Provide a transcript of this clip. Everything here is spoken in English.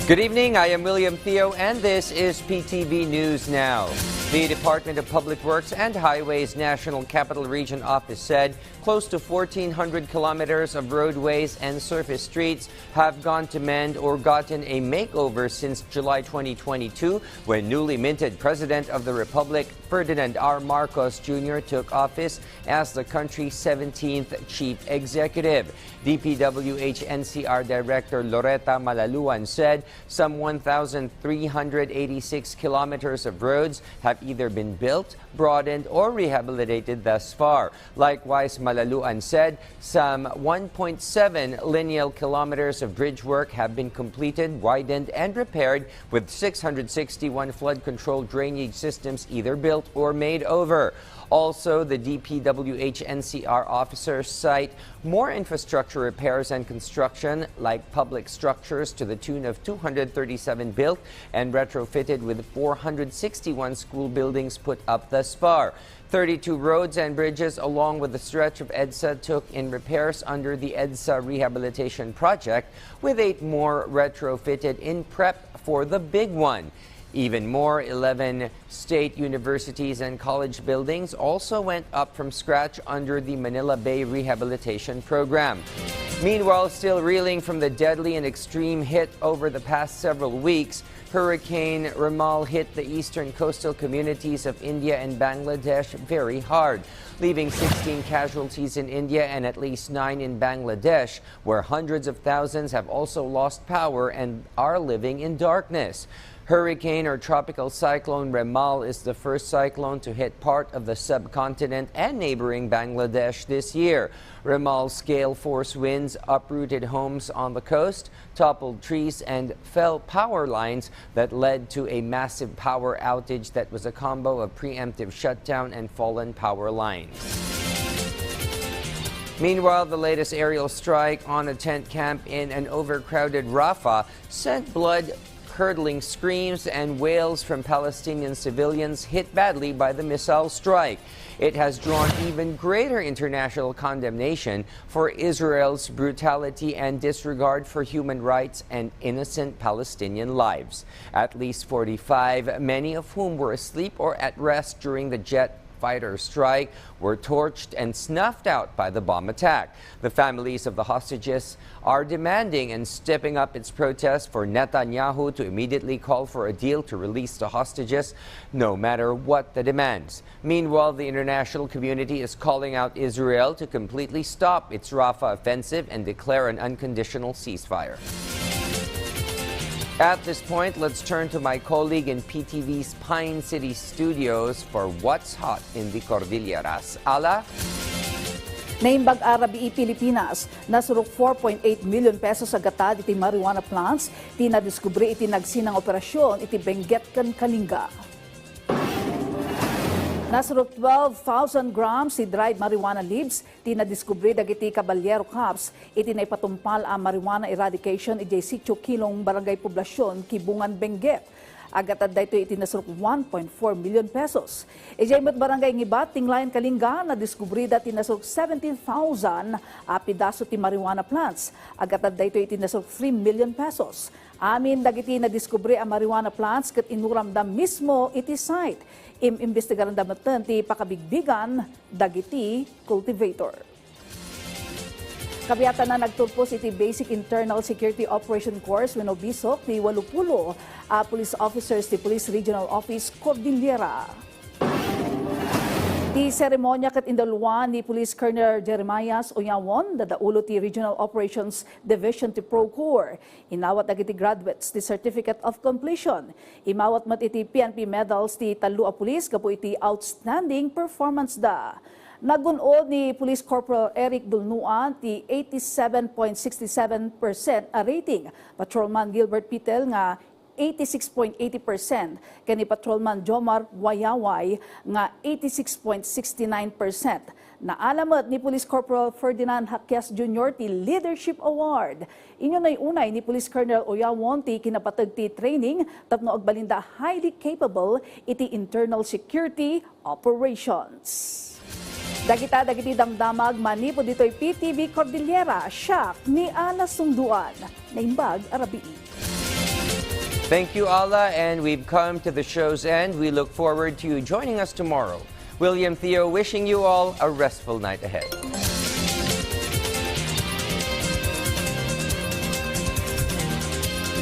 Good evening, I am William Theo and this is PTV News Now. The Department of Public Works and Highways National Capital Region Office said close to 1,400 kilometers of roadways and surface streets have gone to mend or gotten a makeover since July 2022 when newly minted President of the Republic Ferdinand R. Marcos Jr. took office as the country's 17th Chief Executive. DPWH-NCR Director Loretta Malaluan said some 1,386 kilometers of roads have either been built, broadened, or rehabilitated thus far. Likewise, Malaluan said some 1.7 lineal kilometers of bridge work have been completed, widened, and repaired, with 661 flood control drainage systems either built or made over. Also, the DPWH-NCR officers cite more infrastructure repairs and construction, like public structures, to the tune of 237 built and retrofitted, with 461 school buildings put up thus far. 32 roads and bridges along with the stretch of EDSA took in repairs under the EDSA Rehabilitation Project, with 8 more retrofitted in prep for the big one. Even more, 11 state universities and college buildings also went up from scratch under the Manila Bay Rehabilitation Program. Meanwhile, still reeling from the deadly and extreme hit over the past several weeks, Hurricane Remal hit the eastern coastal communities of India and Bangladesh very hard, leaving 16 casualties in India and at least 9 in Bangladesh, where hundreds of thousands have also lost power and are living in darkness. Hurricane or tropical cyclone Remal is the first cyclone to hit part of the subcontinent and neighboring Bangladesh this year. Remal's gale force winds uprooted homes on the coast, toppled trees, and fell power lines that led to a massive power outage that was a combo of preemptive shutdown and fallen power lines. Meanwhile, the latest aerial strike on a tent camp in an overcrowded Rafah sent blood-curdling screams and wails from Palestinian civilians hit badly by the missile strike. It has drawn even greater international condemnation for Israel's brutality and disregard for human rights and innocent Palestinian lives. At least 45, many of whom were asleep or at rest during the jet fighter strike, were torched and snuffed out by the bomb attack. The families of the hostages are demanding and stepping up its protest for Netanyahu to immediately call for a deal to release the hostages, no matter what the demands. Meanwhile, the international community is calling out Israel to completely stop its Rafah offensive and declare an unconditional ceasefire. At this point, let's turn to my colleague in PTV's Pine City studios for what's hot in the Cordilleras. Ala? Naimbag Arabi Pilipinas, nasurok 4.8 million pesos sa gatad iti marijuana plants, tinadiskubre iti nagsinang operasyon iti Benguet ken Kalinga. Nasurok 12,000 grams si dried marijuana leaves, tinadiskubre dagiti Caballero Cups, iti naipatumpal ang marijuana eradication iti sitio kilong barangay poblasyon Kibungan Benguet. Agatad dayto iti nasurok 1.4 million pesos. Ijaymat barangay Ngibat, Tinglayan Kalinga, nadiskubre dati nasurok 17,000 pidaso ti marijuana plants. Agatad dayto iti nasurok 3 million pesos. Amin dagiti nadiskubre ang marijuana plants ket inuramdam mismo iti site. Imbestigaran damatan ti pakabigbigan dagiti cultivator. Kabiyatan na nagtulpos iti Basic Internal Security Operation Course wenno bisok ti 80 police officers ti Police Regional Office Cordillera. Ti seremonya ket indalwan ni Police Colonel Jeremias Oyawon, dadaulo ti Regional Operations Division ti Procore. Inawat dagiti graduates ti Certificate of Completion. Imawat mat iti PNP medals ti talo a pulis kapo iti outstanding performance da. Nagunod ni Police Corporal Eric Dulnuan ti 87.67% a rating. Patrolman Gilbert Pitel nga 86.80%, kani Patrolman Jomar Wayaway nga 86.69%. Naalamat ni Police Corporal Ferdinand Hakyas Jr. ti Leadership Award. Inyo na'y unay ni Police Colonel Oyawon ti kinapatag ti training tapno agbalinda highly capable iti internal security operations. Dagiti damdamag manipo dito'y PTV Cordillera, siya ni Ana Sungduan, Naimbag Arabi. Thank you, Ala, and we've come to the show's end. We look forward to you joining us tomorrow. William Theo wishing you all a restful night ahead.